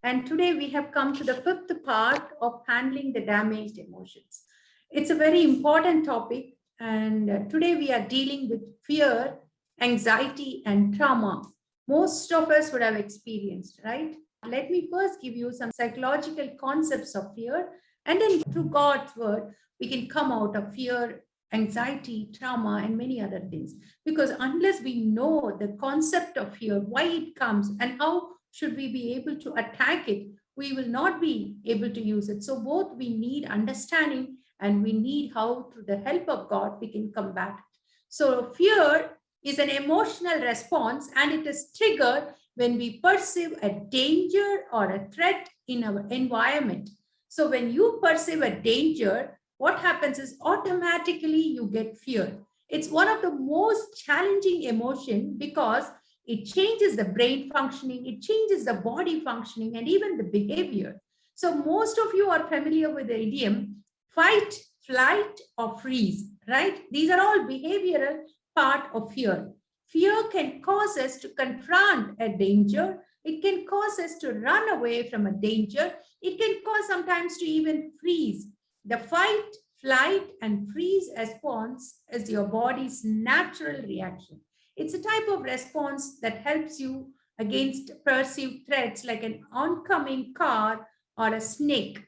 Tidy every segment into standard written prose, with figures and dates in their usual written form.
And today we have come to the fifth part of handling the damaged emotions. It's a very important topic, and today we are dealing with fear, anxiety, and trauma. Most of us would have experienced, right? Let me first give you some psychological concepts of fear, and then through God's word, we can come out of fear, anxiety, trauma, and many other things. Because unless we know the concept of fear, why it comes, and how should we be able to attack it, we will not be able to use it. So both we need understanding and we need how, through the help of God, we can combat it. So fear is an emotional response, and it is triggered when we perceive a danger or a threat in our environment. So when you perceive a danger, what happens is automatically you get fear. It's one of the most challenging emotion because it changes the brain functioning, it changes the body functioning, and even the behavior. So most of you are familiar with the idiom fight, flight, or freeze, right? These are all behavioral part of fear. Fear can cause us to confront a danger. It can cause us to run away from a danger. It can cause sometimes to even freeze. The fight, flight, and freeze response is your body's natural reaction. It's a type of response that helps you against perceived threats like an oncoming car or a snake.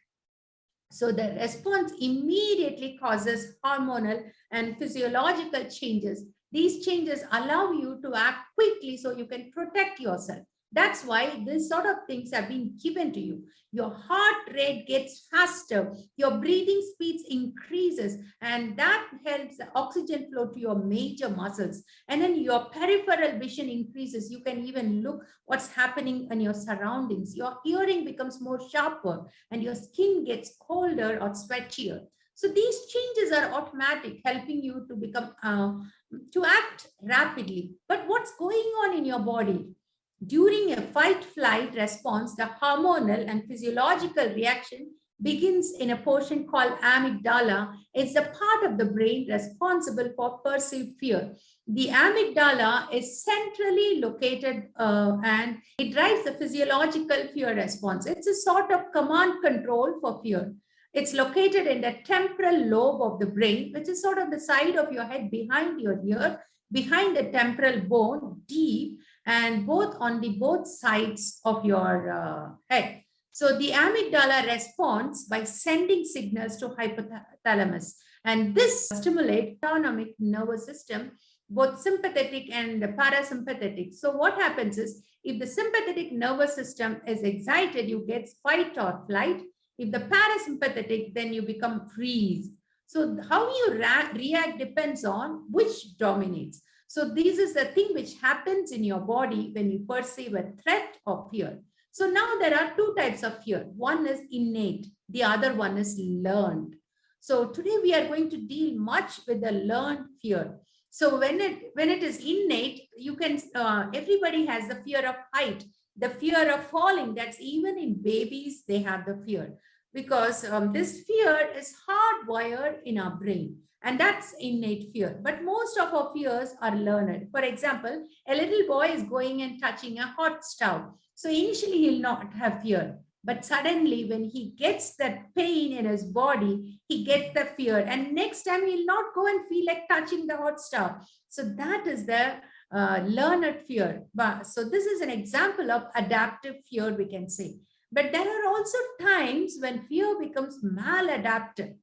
So the response immediately causes hormonal and physiological changes. These changes allow you to act quickly so you can protect yourself. That's why this sort of things have been given to you. Your heart rate gets faster, your breathing speeds increases, and that helps the oxygen flow to your major muscles. And then your peripheral vision increases. You can even look what's happening in your surroundings. Your hearing becomes more sharper, and your skin gets colder or sweatier. So these changes are automatic, helping you to become to act rapidly. But what's going on in your body? During a fight flight response, the hormonal and physiological reaction begins in a portion called amygdala. It's the part of the brain responsible for perceived fear. The amygdala is centrally located and it drives the physiological fear response. It's a sort of command control for fear. It's located in the temporal lobe of the brain, which is sort of the side of your head behind your ear, behind the temporal bone, deep, and both on the both sides of your head. So the amygdala responds by sending signals to hypothalamus, and this stimulates autonomic nervous system, both sympathetic and parasympathetic. So what happens is, if the sympathetic nervous system is excited, you get fight or flight. If the parasympathetic, then you become freeze. So how you react depends on which dominates. So this is the thing which happens in your body when you perceive a threat or fear. So now there are two types of fear. One is innate, the other one is learned. So today we are going to deal much with the learned fear. So when it is innate, you can everybody has the fear of height, the fear of falling. That's even in babies, they have the fear because this fear is hardwired in our brain. And that's innate fear. But most of our fears are learned. For example, a little boy is going and touching a hot stove. So initially he'll not have fear. But suddenly when he gets that pain in his body, he gets the fear. And next time he'll not go and feel like touching the hot stove. So that is the learned fear. So this is an example of adaptive fear, we can say. But there are also times when fear becomes maladaptive.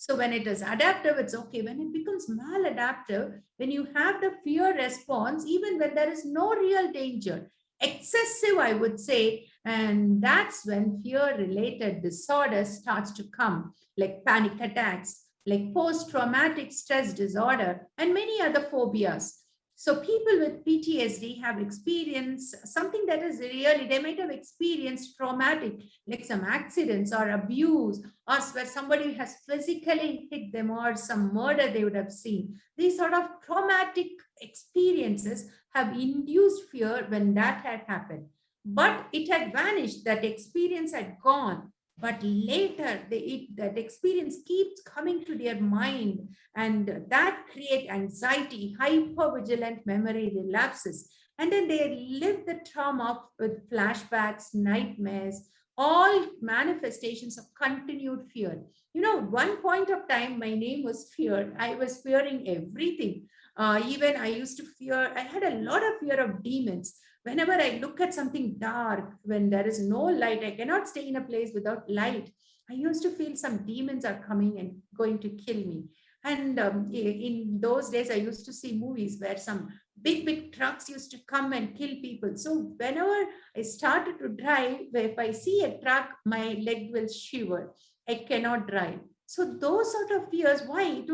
So when it is adaptive, it's okay. When it becomes maladaptive, when you have the fear response, even when there is no real danger, excessive, I would say, and that's when fear-related disorder starts to come, like panic attacks, like post-traumatic stress disorder, and many other phobias. So people with PTSD have experienced something that is really, they might have experienced traumatic, like some accidents or abuse, or where somebody has physically hit them, or some murder they would have seen. These sort of traumatic experiences have induced fear when that had happened. But it had vanished, that experience had gone. But later, that experience keeps coming to their mind, and that create anxiety, hypervigilant memory relapses. And then they live the trauma with flashbacks, nightmares, all manifestations of continued fear. One point of time, my name was Fear. I was fearing everything. Even I used to fear, I had a lot of fear of demons. Whenever I look at something dark, when there is no light, I cannot stay in a place without light. I used to feel some demons are coming and going to kill me. And in those days, I used to see movies where some big, big trucks used to come and kill people. So whenever I started to drive, if I see a truck, my leg will shiver. I cannot drive. So those sort of fears, why?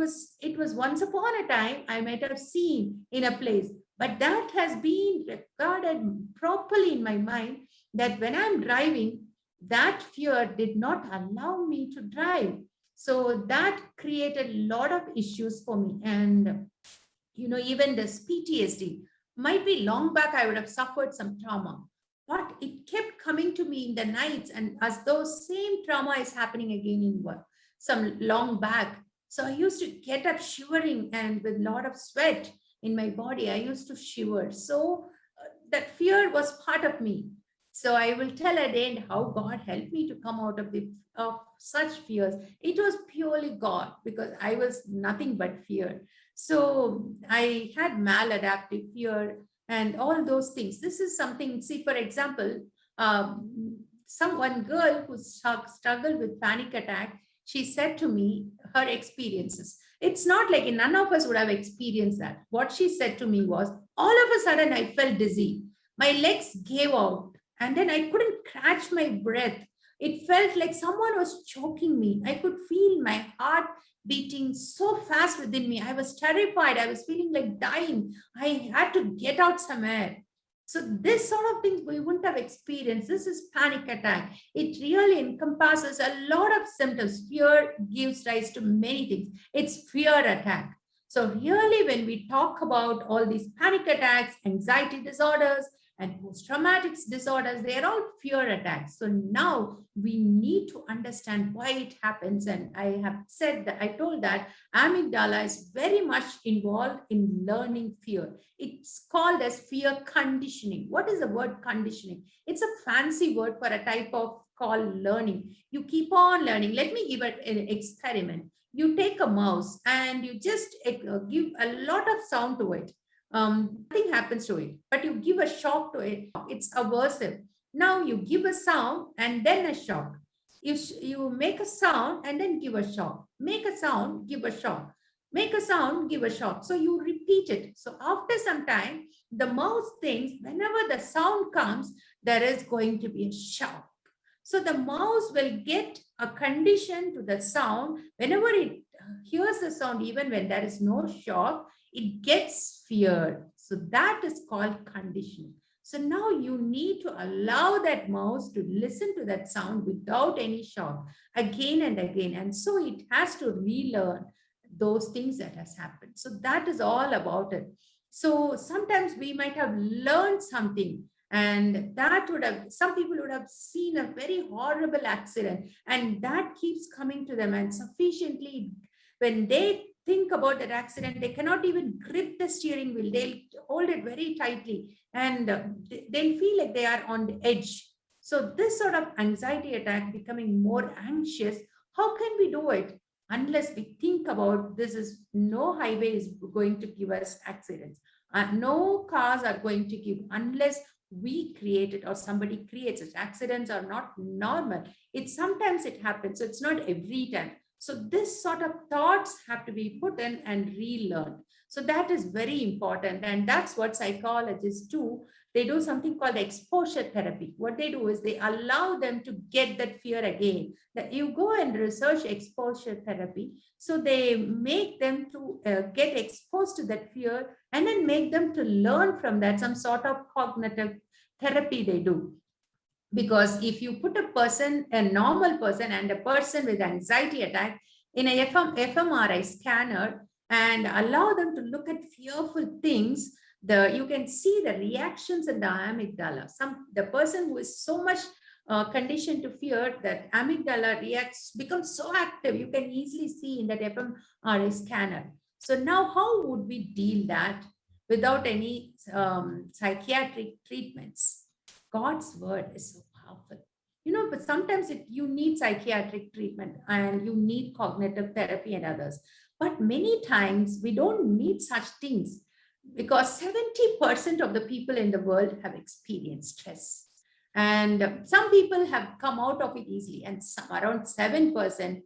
It was once upon a time I might have seen in a place, but that has been recorded properly in my mind that when I'm driving, that fear did not allow me to drive. So that created a lot of issues for me. And even this PTSD, might be long back, I would have suffered some trauma, but it kept coming to me in the nights, and as though same trauma is happening again in work, some long back. So I used to get up shivering and with a lot of sweat in my body. I used to shiver. So that fear was part of me. So I will tell at the end how God helped me to come out of such fears. It was purely God because I was nothing but fear. So I had maladaptive fear and all those things. This is something, see, for example, one girl who struggled with panic attack, she said to me her experiences. It's not like none of us would have experienced that. What she said to me was, all of a sudden I felt dizzy. My legs gave out and then I couldn't catch my breath. It felt like someone was choking me. I could feel my heart beating so fast within me. I was terrified. I was feeling like dying. I had to get out somewhere. So this sort of thing we wouldn't have experienced. This is panic attack. It really encompasses a lot of symptoms. Fear gives rise to many things. It's fear attack. So really, when we talk about all these panic attacks, anxiety disorders, and post-traumatic disorders, they are all fear attacks. So now we need to understand why it happens. And I have said that, I told that amygdala is very much involved in learning fear. It's called as fear conditioning. What is the word conditioning? It's a fancy word for a type of called learning. You keep on learning. Let me give it an experiment. You take a mouse and you just give a lot of sound to it. Nothing happens to it, but you give a shock to it. It's aversive. Now you give a sound and then a shock. You make a sound and then give a shock. Make a sound, give a shock. Make a sound, give a shock. So you repeat it. So after some time, the mouse thinks whenever the sound comes, there is going to be a shock. So the mouse will get a condition to the sound. Whenever it hears the sound, even when there is no shock, it gets feared. So that is called conditioning. So now you need to allow that mouse to listen to that sound without any shock again and again. And so it has to relearn those things that has happened. So that is all about it. So sometimes we might have learned something, and that would have, some people would have seen a very horrible accident, and that keeps coming to them. And sufficiently, when they think about that accident, they cannot even grip the steering wheel. They'll hold it very tightly and they'll feel like they are on the edge. So this sort of anxiety attack, becoming more anxious, how can we do it? Unless we think about this is no highway is going to give us accidents. No cars are going to give unless we create it or somebody creates it. Accidents are not normal. It's sometimes it happens. So it's not every time. So this sort of thoughts have to be put in and relearned. So that is very important. And that's what psychologists do. They do something called exposure therapy. What they do is they allow them to get that fear again. That you go and research exposure therapy. So they make them to get exposed to that fear and then make them to learn from that, some sort of cognitive therapy they do. Because if you put a person, a normal person and a person with anxiety attack in a fMRI scanner and allow them to look at fearful things, you can see the reactions in the amygdala. The person who is so much conditioned to fear, that amygdala becomes so active. You can easily see in that fMRI scanner. So now how would we deal that? without any psychiatric treatments. God's word is so powerful. But sometimes you need psychiatric treatment and you need cognitive therapy and others. But many times we don't need such things because 70% of the people in the world have experienced stress. And some people have come out of it easily, and some, around 7%,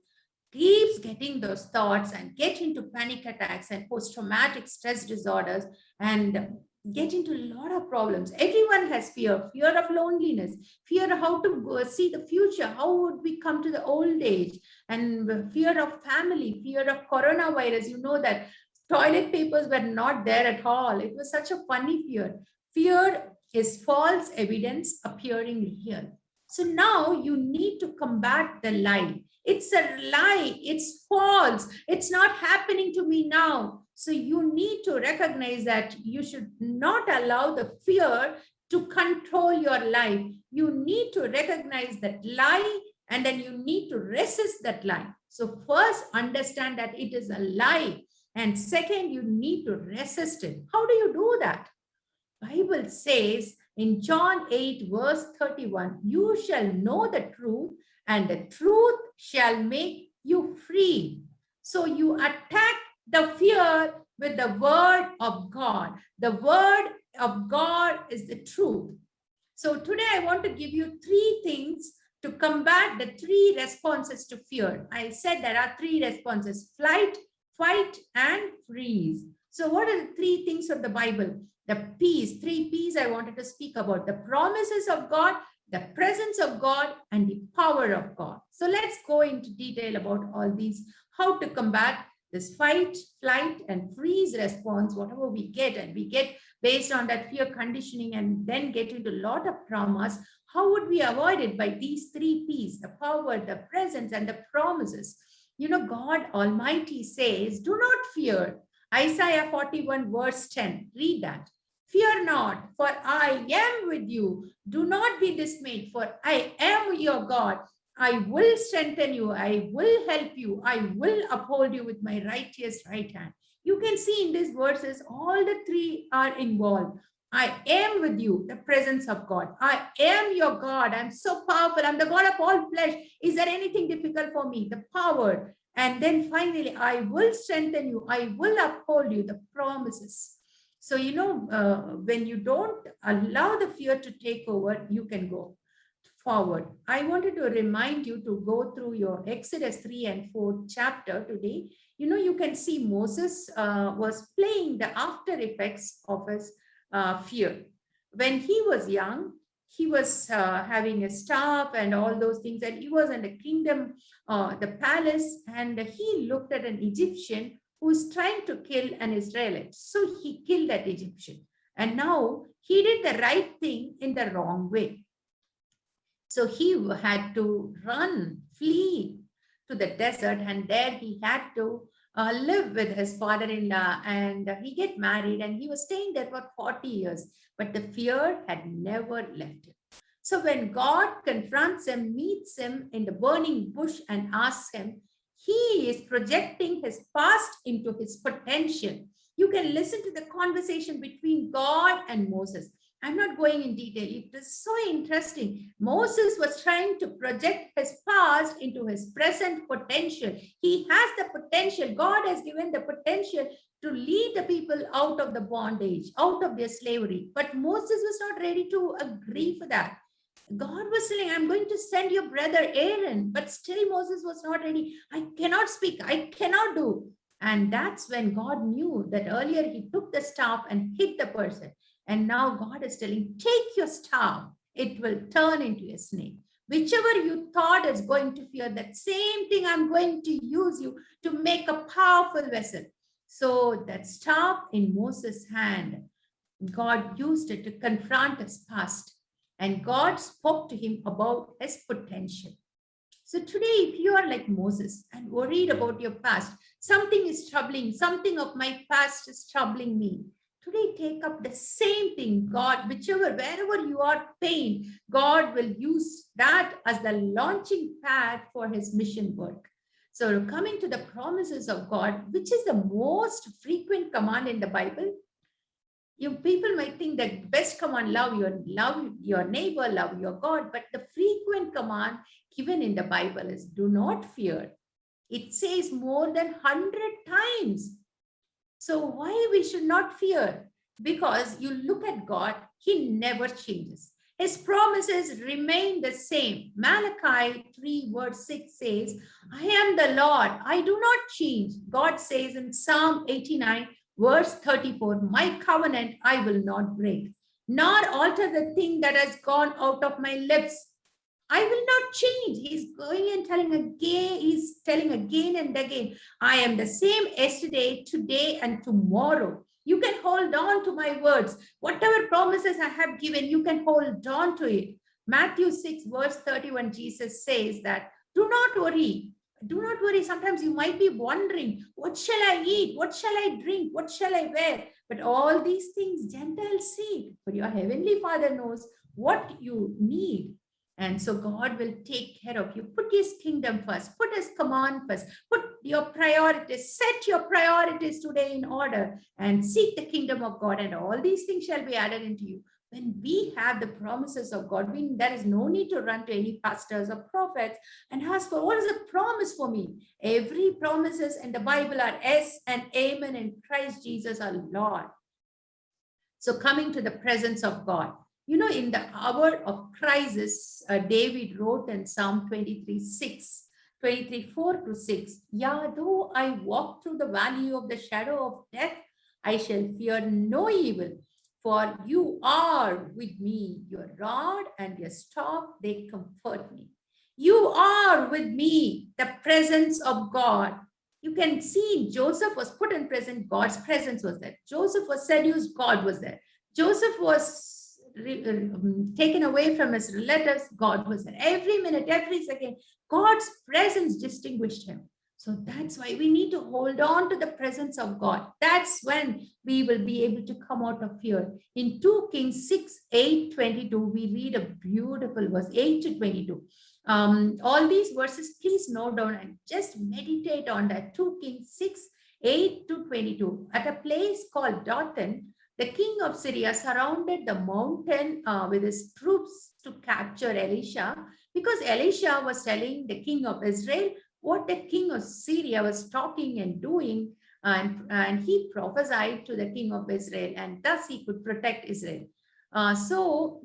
keeps getting those thoughts and get into panic attacks and post-traumatic stress disorders and get into a lot of problems. Everyone has fear of loneliness, fear of how to go, see the future, how would we come to the old age, and fear of family, fear of coronavirus. That toilet papers were not there at all. It was such a funny fear. Fear is false evidence appearing real. So now you need to combat the lie. It's a lie. It's false. It's not happening to me now. So you need to recognize that you should not allow the fear to control your life. You need to recognize that lie, and then you need to resist that lie. So first, understand that it is a lie. And second, you need to resist it. How do you do that? Bible says in John 8, verse 31, you shall know the truth, and the truth shall make you free. So you attack the fear with the word of God. The word of God is the truth. So today I want to give you 3 things to combat the 3 responses to fear. I said there are 3 responses: flight, fight, and freeze. So what are the 3 things of the Bible? The P's, 3 P's I wanted to speak about: the promises of God, the presence of God, and the power of God. So let's go into detail about all these, how to combat this fight, flight, and freeze response, whatever we get, and we get based on that fear conditioning and then get into a lot of traumas. How would we avoid it? By these 3 P's: the power, the presence, and the promises. God Almighty says, do not fear. Isaiah 41 verse 10, read that. Fear not, for I am with you. Do not be dismayed, for I am your God. I will strengthen you. I will help you. I will uphold you with my righteous right hand. You can see in these verses, all the 3 are involved. I am with you, the presence of God. I am your God. I'm so powerful. I'm the God of all flesh. Is there anything difficult for me? The power. And then finally, I will strengthen you. I will uphold you, the promises. So, when you don't allow the fear to take over, you can go forward. I wanted to remind you to go through your Exodus 3 and 4 chapter today. You can see Moses was playing the after effects of his fear. When he was young, he was having a staff and all those things, and he was in the kingdom, the palace, and he looked at an Egyptian who's trying to kill an Israelite. So he killed that Egyptian. And now he did the right thing in the wrong way. So he had to run, flee to the desert, and there he had to live with his father-in-law, and he get married, and he was staying there for 40 years, but the fear had never left him. So when God confronts him, meets him in the burning bush and asks him, he is projecting his past into his potential. You can listen to the conversation between God and Moses. I'm not going in detail. It is so interesting. Moses was trying to project his past into his present potential. He has the potential. God has given the potential to lead the people out of the bondage, out of their slavery. But Moses was not ready to agree for that. God was saying, I'm going to send your brother Aaron, but still Moses was not ready. I cannot speak. I cannot do. And that's when God knew that earlier he took the staff and hit the person. And now God is telling, take your staff. It will turn into a snake. Whichever you thought is going to fear, that same thing I'm going to use you to make a powerful vessel. So that staff in Moses' hand, God used it to confront his past. And God spoke to him about his potential. So today, if you are like Moses and worried about your past, something is troubling, something of my past is troubling me. Today, take up the same thing. God, wherever you are pain, God will use that as the launching pad for his mission work. So coming to the promises of God, which is the most frequent command in the Bible, You people might think that best command, love your neighbor, love your God, but the frequent command given in the Bible is do not fear. It says more than 100 times. So why we should not fear? Because you look at God, he never changes. His promises remain the same. Malachi 3 verse 6 says, I am the Lord, I do not change. God says in Psalm 89 verse 34, my covenant I will not break, nor alter the thing that has gone out of my lips. I will not change. He's going and telling again, he's telling again and again, I am the same yesterday, today, and tomorrow. You can hold on to my words. Whatever promises I have given, you can hold on to it. Matthew 6, verse 31, Jesus says that, do not worry. Do not worry. Sometimes you might be wondering, what shall I eat? What shall I drink? What shall I wear? But all these things Gentiles seek. But your heavenly Father knows what you need. And so God will take care of you. Put his kingdom first. Put his command first. Put your priorities. Set your priorities today in order and seek the kingdom of God, and all these things shall be added into you. When we have the promises of God, there is no need to run to any pastors or prophets and ask for, what is the promise for me? Every promises in the Bible are yes and amen in Christ Jesus our Lord. So coming to the presence of God. You know, in the hour of crisis, David wrote in Psalm 23, 4 to 6, yeah, though I walk through the valley of the shadow of death, I shall fear no evil, for you are with me. Your rod and your staff, they comfort me. You are with me, the presence of God. You can see Joseph was put in prison, God's presence was there. Joseph was seduced, God was there. Joseph was taken away from his relatives, God was there. Every minute, every second, God's presence distinguished him. So that's why we need to hold on to the presence of God. That's when we will be able to come out of fear. In 2 Kings 6, 8, 22, we read a beautiful verse, 8 to 22. All these verses, please note down and just meditate on that. 2 Kings 6, 8 to 22. At a place called Dothan, the king of Syria surrounded the mountain with his troops to capture Elisha, because Elisha was telling the king of Israel what the king of Syria was talking and doing, and he prophesied to the king of Israel, and thus he could protect Israel. So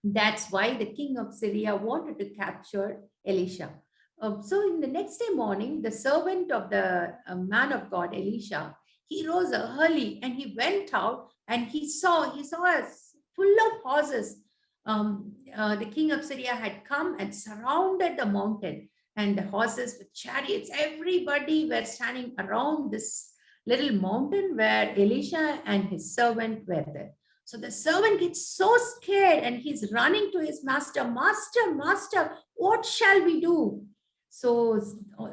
that's why the king of Syria wanted to capture Elisha. So in the next day morning, the servant of the man of God, Elisha, he rose early and he went out and he saw us full of horses. The king of Syria had come and surrounded the mountain, and the horses with chariots, everybody were standing around this little mountain where Elisha and his servant were there. So the servant gets so scared and he's running to his master, master, what shall we do? So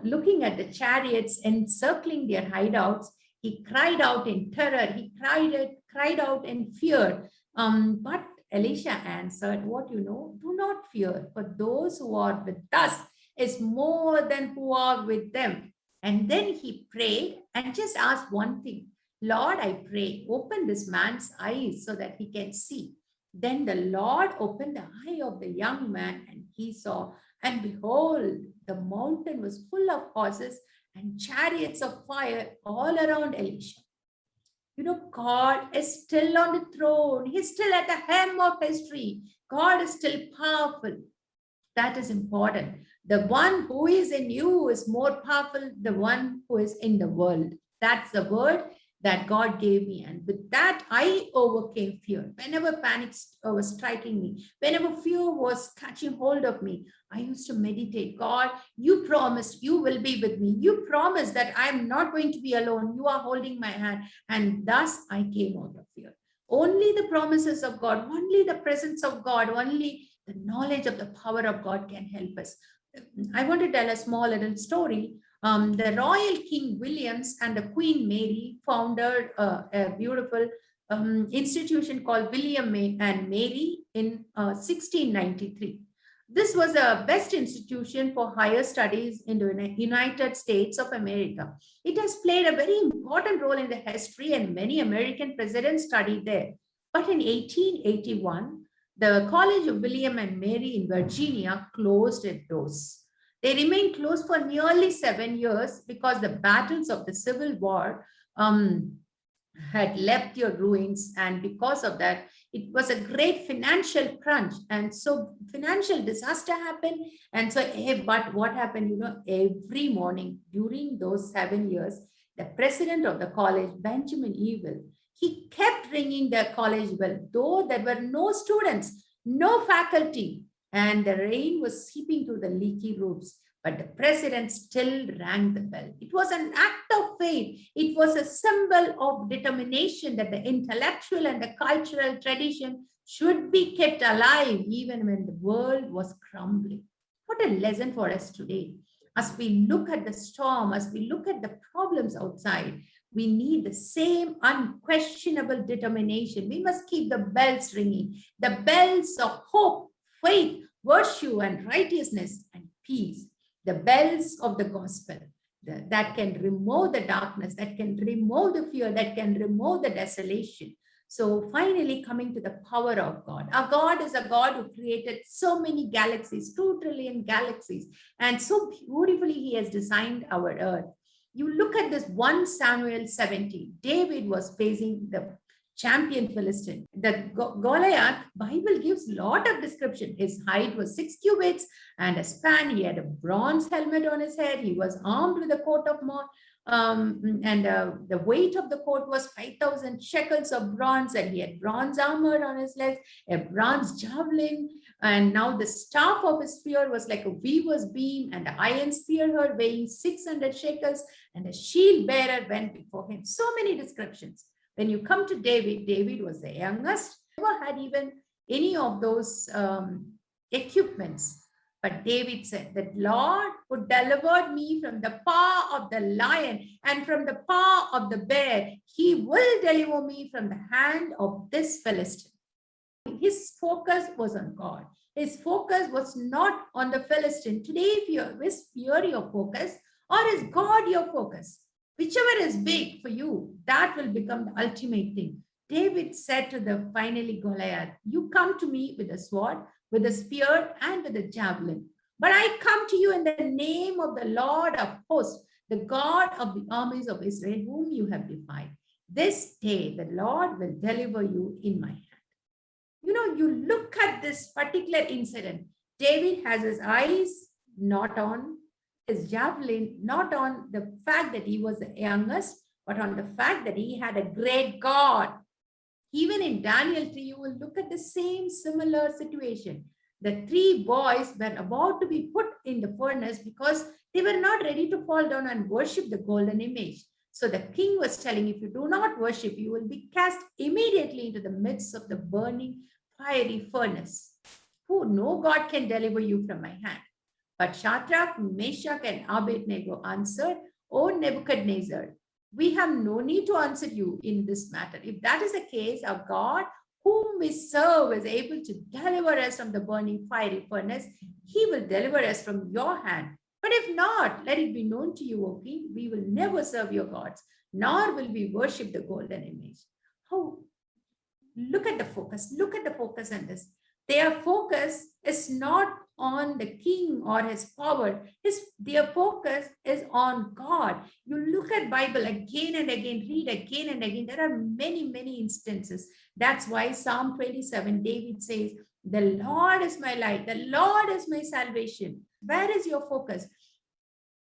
looking at the chariots encircling their hideouts, he cried out in terror. He cried out in fear. But Elisha answered, what you know, do not fear, for those who are with us is more than who are with them. And then he prayed and just asked one thing, Lord, I pray, open this man's eyes so that he can see. Then the Lord opened the eye of the young man and he saw, and behold, the mountain was full of horses and chariots of fire all around Elisha. You know, God is still on the throne. He's still at the hem of history. God is still powerful. That is important. The one who is in you is more powerful than the one who is in the world. That's the word that God gave me. And with that, I overcame fear. Whenever panic was striking me, whenever fear was catching hold of me, I used to meditate. God, you promised you will be with me. You promised that I'm not going to be alone. You are holding my hand. And thus I came out of fear. Only the promises of God, only the presence of God, only the knowledge of the power of God can help us. I want to tell a small little story. The royal King Williams and the Queen Mary founded a beautiful institution called William and Mary in 1693. This was the best institution for higher studies in the United States of America. It has played a very important role in the history, and many American presidents studied there. But in 1881, the College of William and Mary in Virginia closed its doors. They remained closed for nearly 7 years because the battles of the Civil War had left your ruins, and because of that it was a great financial crunch, and so financial disaster happened. And so but what happened, every morning during those 7 years, the president of the college, Benjamin Ewell, he kept ringing the college bell, though there were no students, no faculty, and the rain was seeping through the leaky roofs, but the president still rang the bell. It was an act of faith. It was a symbol of determination that the intellectual and the cultural tradition should be kept alive even when the world was crumbling. What a lesson for us today. As we look at the storm, as we look at the problems outside, we need the same unquestionable determination. We must keep the bells ringing, the bells of hope, faith, virtue, and righteousness and peace. The bells of the gospel that can remove the darkness, that can remove the fear, that can remove the desolation. So finally, coming to the power of God. Our God is a God who created so many galaxies, 2 trillion galaxies, and so beautifully he has designed our earth. You look at this 1 Samuel 17, David was facing the champion Philistine. The Goliath, Bible gives a lot of description. His height was 6 cubits and a span. He had a bronze helmet on his head. He was armed with a coat of the weight of the coat was 5,000 shekels of bronze, and he had bronze armor on his legs, a bronze javelin, and now the staff of his spear was like a weaver's beam, and the iron spear weighing 600 shekels, and a shield bearer went before him. So many descriptions. When you come to David, David was the youngest, never had even any of those equipments. But David said that Lord who delivered me from the paw of the lion and from the paw of the bear, he will deliver me from the hand of this Philistine. His focus was on God. His focus was not on the Philistine. Today, is fear your focus, or is God your focus? Whichever is big for you, that will become the ultimate thing. David said to the finally Goliath, you come to me with a sword, with a spear, and with a javelin. But I come to you in the name of the Lord of hosts, the God of the armies of Israel, whom you have defied. This day the Lord will deliver you in my hand. You look at this particular incident. David has his eyes not on his javelin, not on the fact that he was the youngest, but on the fact that he had a great God. Even in Daniel 3, you will look at the same similar situation. The 3 boys were about to be put in the furnace because they were not ready to fall down and worship the golden image. So the king was telling, if you do not worship, you will be cast immediately into the midst of the burning fiery furnace. No God can deliver you from my hand. But Shadrach, Meshach, and Abednego answered, O Nebuchadnezzar, we have no need to answer you in this matter. If that is the case, our God, whom we serve, is able to deliver us from the burning fiery furnace. He will deliver us from your hand. But if not, let it be known to you, O king, we will never serve your gods, nor will we worship the golden image. Look at the focus. Look at the focus on this. Their focus is not on the king or his power. Their focus is on God. You look at Bible again and again, read again and again. There are many, many instances. That's why Psalm 27, David says, the Lord is my light. The Lord is my salvation. Where is your focus?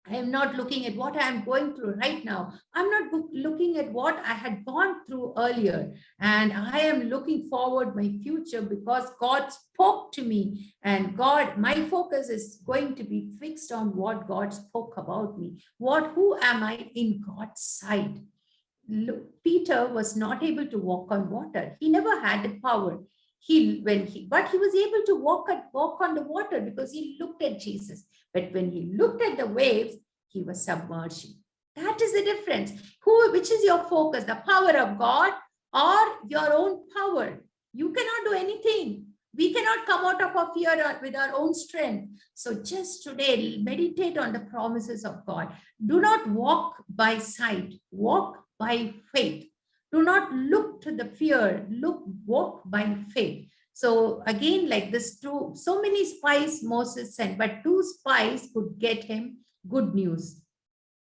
I am not looking at what I am going through right now. I'm not looking at what I had gone through earlier. And I am looking forward my future because God spoke to me. And my focus is going to be fixed on what God spoke about me. Who am I in God's sight? Peter was not able to walk on water. He never had the power. But he was able to walk on the water because he looked at Jesus. But when he looked at the waves, he was submerging. That is the difference. Which is your focus, the power of God or your own power? You cannot do anything. We cannot come out of our fear with our own strength. So just today, meditate on the promises of God. Do not walk by sight, walk by faith. Do not look to the fear, walk by faith. So again, like this, so many spies Moses sent, but 2 spies could get him good news.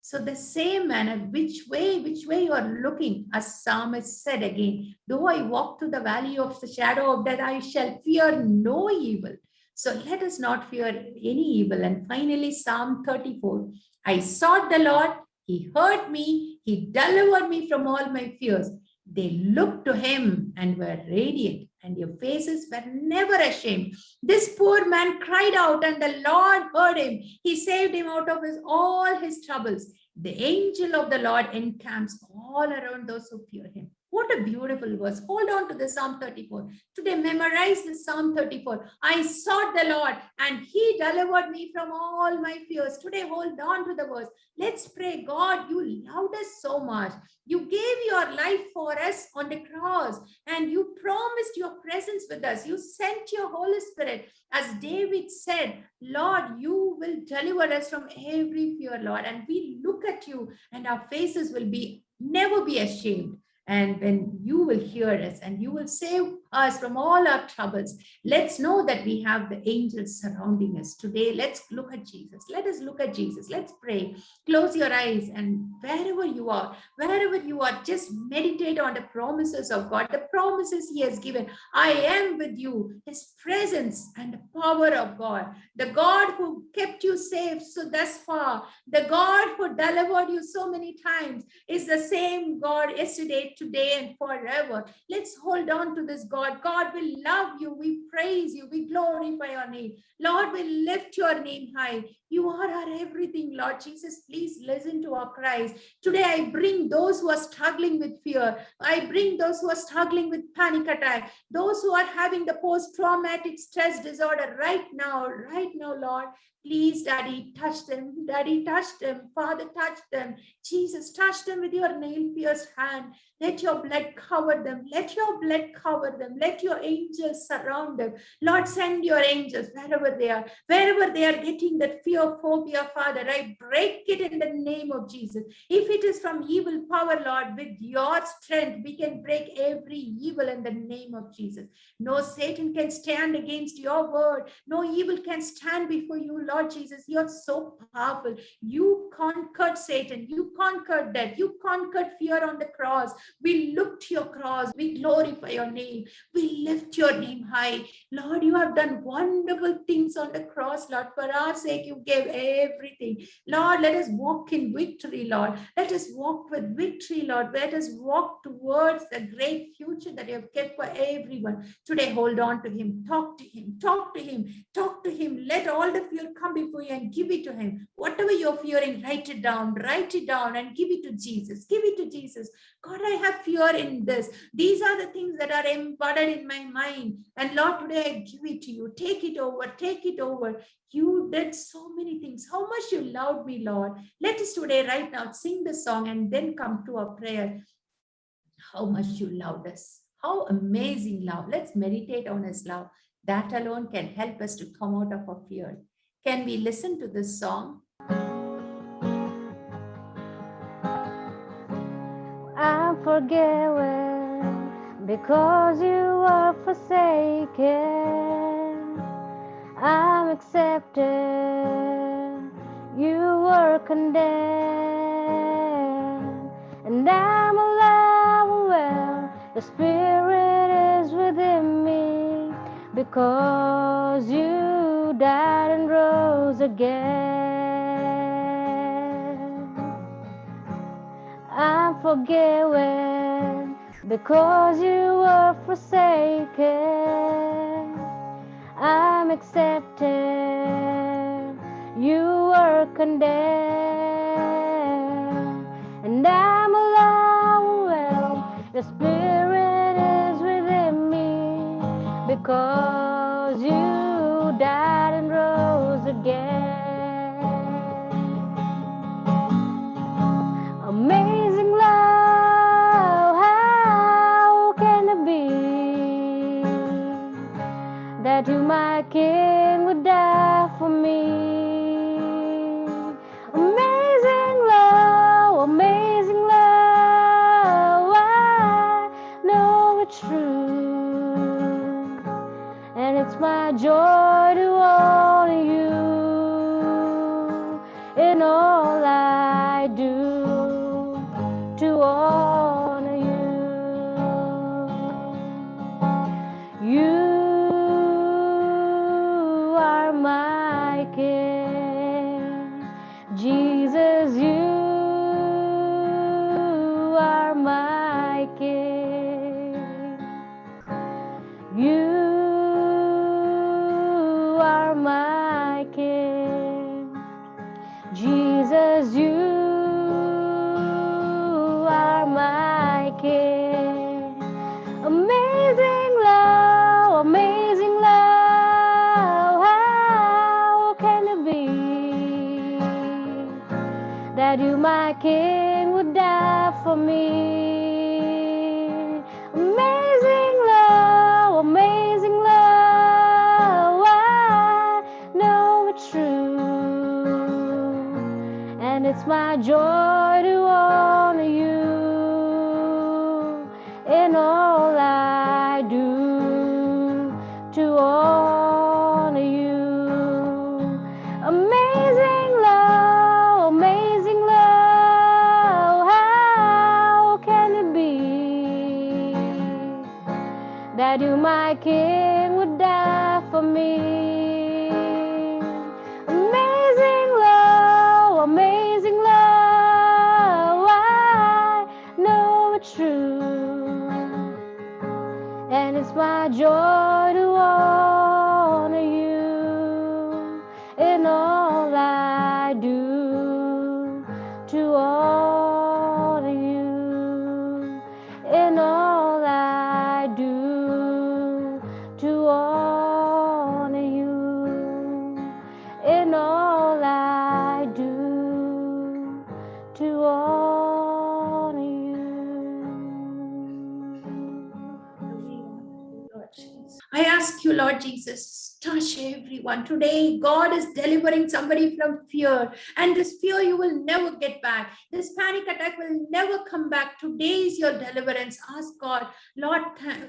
So the same manner, which way you are looking, as psalmist said again, though I walk through the valley of the shadow of death, I shall fear no evil. So let us not fear any evil. And finally, Psalm 34, I sought the Lord, he heard me, he delivered me from all my fears. They looked to him and were radiant, and their faces were never ashamed. This poor man cried out, and the Lord heard him. He saved him out of all his troubles. The angel of the Lord encamps all around those who fear him. What a beautiful verse. Hold on to the Psalm 34. Today, memorize the Psalm 34. I sought the Lord and he delivered me from all my fears. Today, hold on to the verse. Let's pray. God, you loved us so much. You gave your life for us on the cross and you promised your presence with us. You sent your Holy Spirit. As David said, Lord, you will deliver us from every fear, Lord. And we look at you and our faces will never be ashamed. And when you will hear us and you will save us from all our troubles, let's know that we have the angels surrounding us. Today, let's look at Jesus. Let us look at Jesus. Let's pray. Close your eyes and wherever you are, just meditate on the promises of God, the promises he has given. I am with you, his presence and the power of God, the God who kept you safe so thus far, the God who delivered you so many times is the same God yesterday, today, and forever. Let's hold on to this God. God, we love you, we praise you, we glorify your name. Lord, we lift your name high. You are our everything, Lord Jesus. Please listen to our cries. Today, I bring those who are struggling with fear. I bring those who are struggling with panic attack, those who are having the post-traumatic stress disorder right now, Lord. Please, Daddy, touch them. Daddy, touch them. Father, touch them. Jesus, touch them with your nail-pierced hand. Let your blood cover them. Let your blood cover them. Let your angels surround them. Lord, send your angels wherever they are. Wherever they are getting that fear, phobia, Father, I break it in the name of Jesus. If it is from evil power, Lord, with your strength, we can break every evil in the name of Jesus. No Satan can stand against your word. No evil can stand before you, Lord Jesus. You're so powerful. You conquered Satan. You conquered death. You conquered fear on the cross. We look to your cross. We glorify your name. We lift your name high. Lord, you have done wonderful things on the cross, Lord. For our sake, you gave everything. Lord, let us walk in victory, Lord. Let us walk with victory, Lord. Let us walk towards the great future that you have kept for everyone. Today, hold on to him. Talk to him. Talk to him. Talk to him. Let all the fear come before you and give it to him. Whatever you're fearing, write it down and give it to Jesus. Give it to Jesus. God, I have fear in this. These are the things that are embodied in my mind. And Lord, today I give it to you. Take it over. Take it over. You did so many things. How much you loved me, Lord. Let us today, right now, sing the song and then come to our prayer. How much you loved us. How amazing love. Let's meditate on his love. That alone can help us to come out of our fear. Can we listen to this song? I'm forgiven because you are forsaken. I'm accepted, you were condemned, and I'm alive well. The Spirit is within me because you died and rose again. I'm forgiven because you were forsaken. I'm accepted, you were condemned, and I'm alive well. The Spirit is within me because you died and rose again. Amazing love, how can it be? that you, my King, would die for me. Amazing love, amazing love, I know it's true, and it's my joy to honor you in all I do, to honor you. You are my King, Jesus, you are my King. You are my King, Jesus, you are my King. Amazing love, amazing love, how can it be that you, my King, would die for me? Amazing love, amazing love, I know it's true, and it's my joy to honor you in all I do, to honor you. Amazing love, amazing love, how can it be that you, my King, would die for me? Amazing love, amazing love, I know it's true, and it's my joy to honor you in all I do, to honor you in all I do, to honor you in all I do, to honor you. Lord Jesus. I ask you, Lord Jesus, touch everyone. Today, God is delivering somebody from fear, and this fear you will never get back. This panic attack will never come back. Today is your deliverance. Ask God, Lord,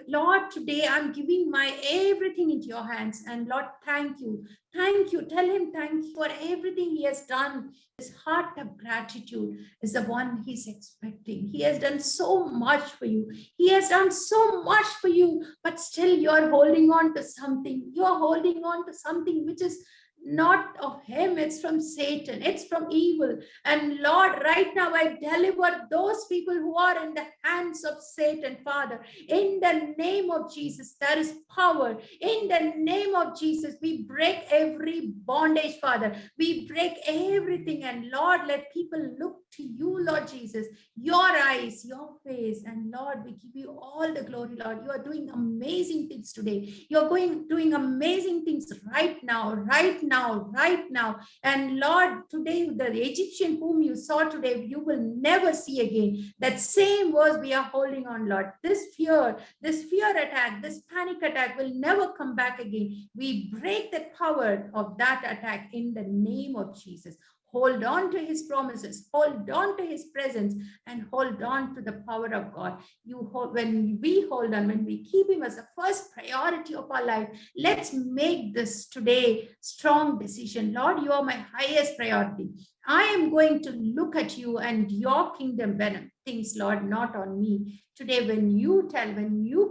Lord, today I'm giving my everything into your hands. And Lord, thank you. Thank you. Tell him thank you for everything he has done. His heart of gratitude is the one he's expecting. He has done so much for you. He has done so much for you, but still you're holding on to something. You're holding on to something which is not of him. It's from Satan. It's from evil. And Lord, right now I deliver those people who are in the hands of Satan, Father. In the name of Jesus, there is power. In the name of Jesus, we break every bondage, Father. We break everything. And Lord, let people look to you, Lord Jesus, your eyes, your face. And Lord, we give you all the glory, Lord. You are doing amazing things today. You're doing amazing things right now, right now, right now. And Lord, today, the Egyptian whom you saw today, you will never see again. That same words we are holding on, Lord. This fear attack, this panic attack will never come back again. We break the power of that attack in the name of Jesus. Hold on to his promises, hold on to his presence, and hold on to the power of God. When we hold on, when we keep him as the first priority of our life, let's make this today strong decision. Lord, you are my highest priority. I am going to look at you and your kingdom things, Lord, not on me. Today, when you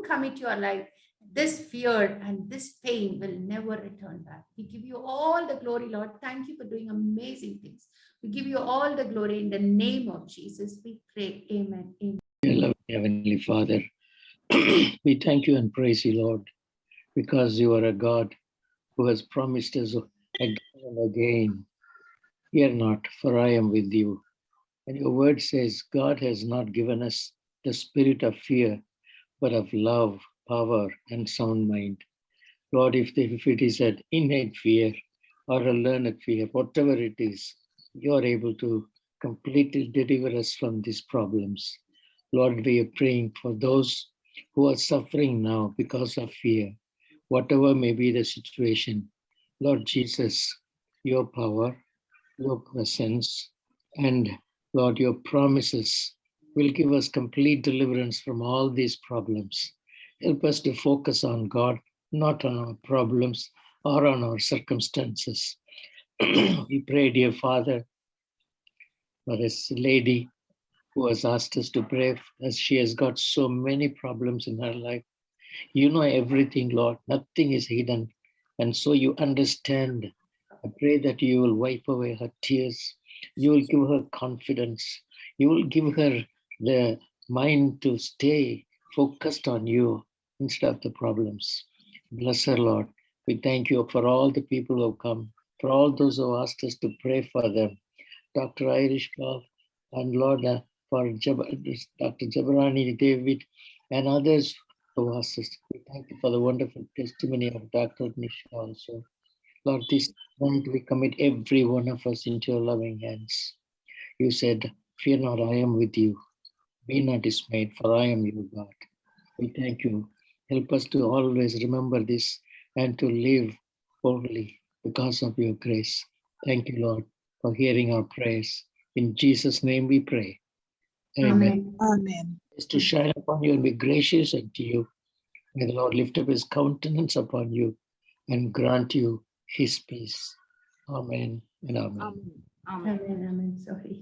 commit your life, this fear and this pain will never return back. We give you all the glory, Lord. Thank you for doing amazing things. We give you all the glory in the name of Jesus. We pray. Amen. Amen. Loving Heavenly Father, we thank you and praise you, Lord, because you are a God who has promised us again and again, fear not, for I am with you. And your word says, God has not given us the spirit of fear, but of love, power, and sound mind. Lord, if it is an innate fear or a learned fear, whatever it is, you are able to completely deliver us from these problems. Lord, we are praying for those who are suffering now because of fear. whatever may be the situation. Lord Jesus, your power, your presence, and Lord, your promises will give us complete deliverance from all these problems. Help us to focus on God, not on our problems or on our circumstances. We pray, dear Father, for this lady who has asked us to pray as she has got so many problems in her life. You know everything, Lord. Nothing is hidden. And so you understand. I pray that you will wipe away her tears. You will give her confidence. You will give her the mind to stay focused on you instead of the problems. Bless her, Lord. We thank you for all the people who have come, for all those who asked us to pray for them. Dr. Irish Paul and Lord, for Dr. Jabrani David and others who asked us. We thank you for the wonderful testimony of Dr. Nisha also. Lord, this night we commit every one of us into your loving hands. You said, fear not, I am with you. Be not dismayed, for I am your God. We thank you. Help us to always remember this and to live boldly because of your grace. Thank you, Lord, for hearing our prayers. In Jesus' name we pray. Amen. Amen. Is to shine upon you and be gracious unto you. May the Lord lift up his countenance upon you and grant you his peace. Amen and amen. Amen. Amen. Amen. Sorry.